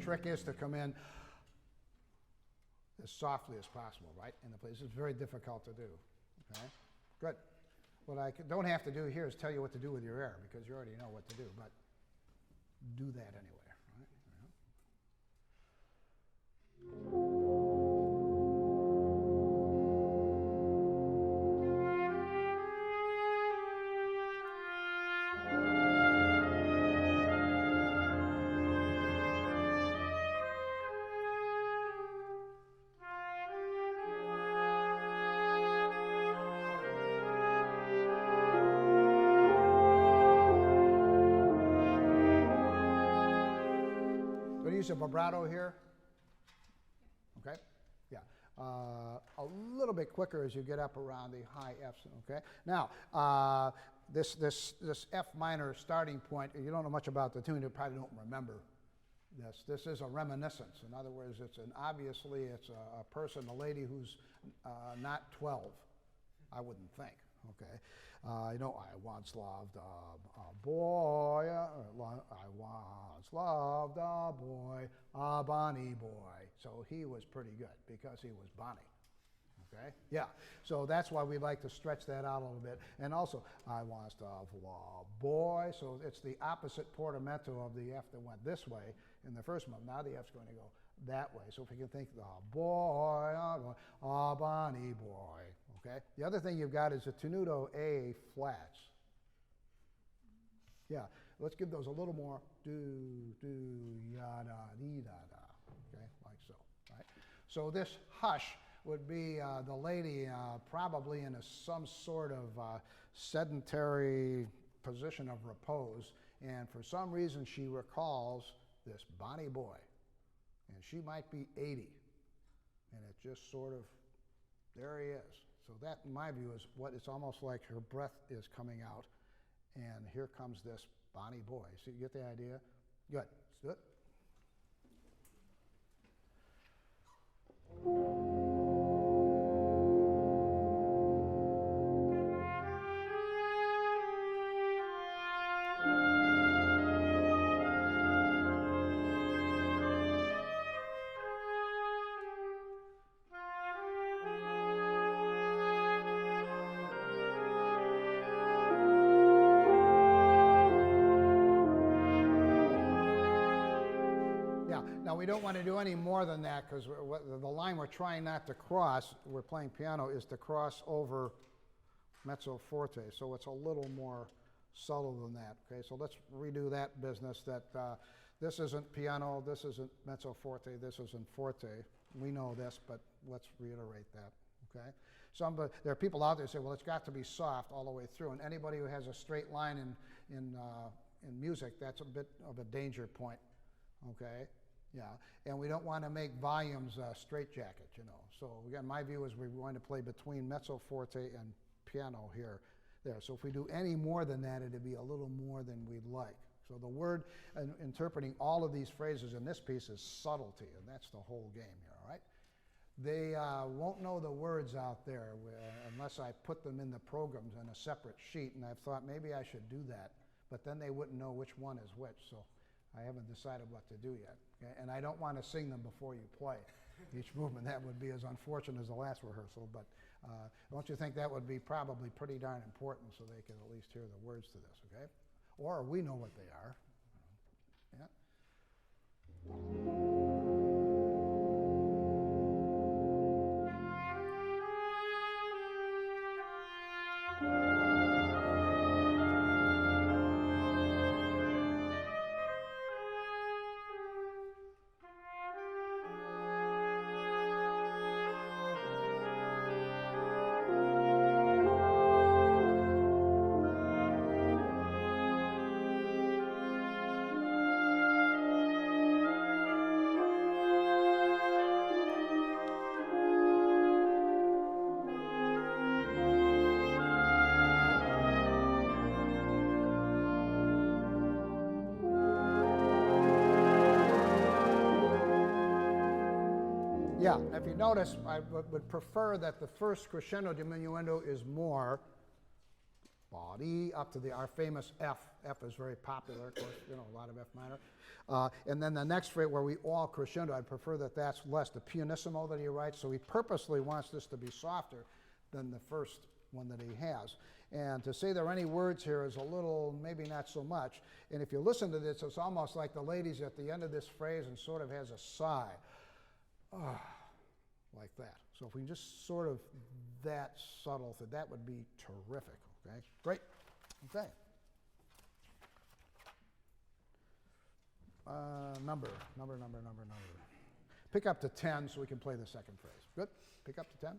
trick is to come in as softly as possible, right? In the place. It's very difficult to do. Okay? Good. What I don't have to do here is tell you what to do with your air, because you already know what to do, but do that anyway. Right? Use a vibrato here. Okay? Yeah. A little bit quicker as you get up around the high Fs. Okay? Now, this F minor starting point, you don't know much about the tune, you probably don't remember this. This is a reminiscence. In other words, obviously it's a person, a lady who's not 12, I wouldn't think. Okay, I once loved a boy. I once loved a boy, a bonny boy. So he was pretty good because he was bonny. Okay, yeah. So that's why we like to stretch that out a little bit. And also, I once loved a boy. So it's the opposite portamento of the F that went this way in the first month. Now the F's going to go that way. So if you can think, a boy, a bonny boy. Okay. The other thing you've got is a tenuto A flats. Yeah. Let's give those a little more. Do, ya, da, dee, da, da. Okay, like so. Right. So this hush would be the lady probably in some sort of sedentary position of repose, and for some reason she recalls this bonny boy, and she might be 80, and it just sort of, there he is. So that, in my view, is what it's almost like her breath is coming out, and here comes this bonny boy. So you get the idea? Good. Let's do it. Now we don't want to do any more than that, because the line we're trying not to cross, we're playing piano, is to cross over mezzo forte. So it's a little more subtle than that. Okay, so let's redo that business. That this isn't piano, this isn't mezzo forte, this isn't forte. We know this, but let's reiterate that. Okay. There are people out there who say, well, it's got to be soft all the way through. And anybody who has a straight line in music, that's a bit of a danger point. Okay. Yeah, and we don't want to make volumes straitjacket, you know. So again, my view is we're going to play between mezzo forte and piano here, there. So if we do any more than that, it'd be a little more than we'd like. So the word interpreting all of these phrases in this piece is subtlety, and that's the whole game here, all right? They won't know the words out there unless I put them in the programs in a separate sheet, and I've thought maybe I should do that, but then they wouldn't know which one is which, so I haven't decided what to do yet. Okay? And I don't want to sing them before you play each movement. That would be as unfortunate as the last rehearsal, but don't you think that would be probably pretty darn important so they can at least hear the words to this, okay? Or we know what they are. Yeah. Yeah, if you notice, I would prefer that the first crescendo diminuendo is more ba-dee, up to our famous F. F is very popular, of course, you know, a lot of F minor. And then the next phrase where we all crescendo, I'd prefer that that's less the pianissimo that he writes, so he purposely wants this to be softer than the first one that he has. And to say there are any words here is a little, maybe not so much. And if you listen to this, it's almost like the lady's at the end of this phrase and sort of has a sigh. Like that. So if we just sort of that subtle, that would be terrific. Okay, great. Okay. Number. Pick up to 10 so we can play the second phrase. Good. Pick up to 10.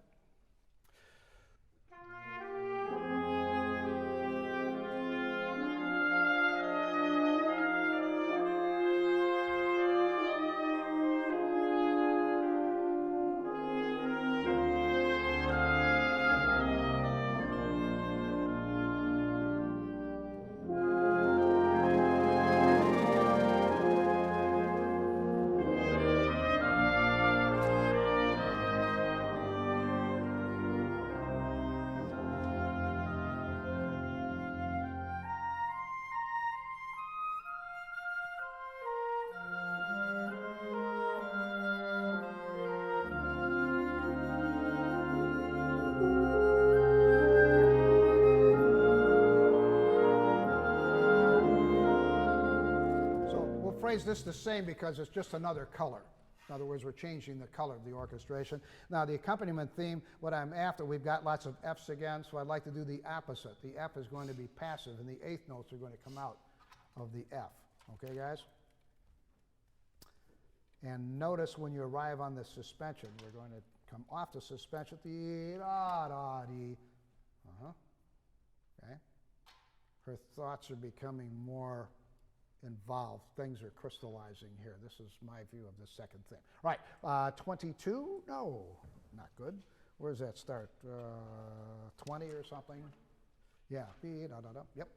Phrase this the same because it's just another color. In other words, we're changing the color of the orchestration. Now, the accompaniment theme, what I'm after, we've got lots of Fs again, so I'd like to do the opposite. The F is going to be passive, and the eighth notes are going to come out of the F. Okay, guys? And notice when you arrive on the suspension, we're going to come off the suspension. Dee-da-da-dee. Okay? Her thoughts are becoming more involved. Things are crystallizing here. This is my view of the second thing. Right, 22? No, not good. Where does that start? 20 or something? Yeah, yep.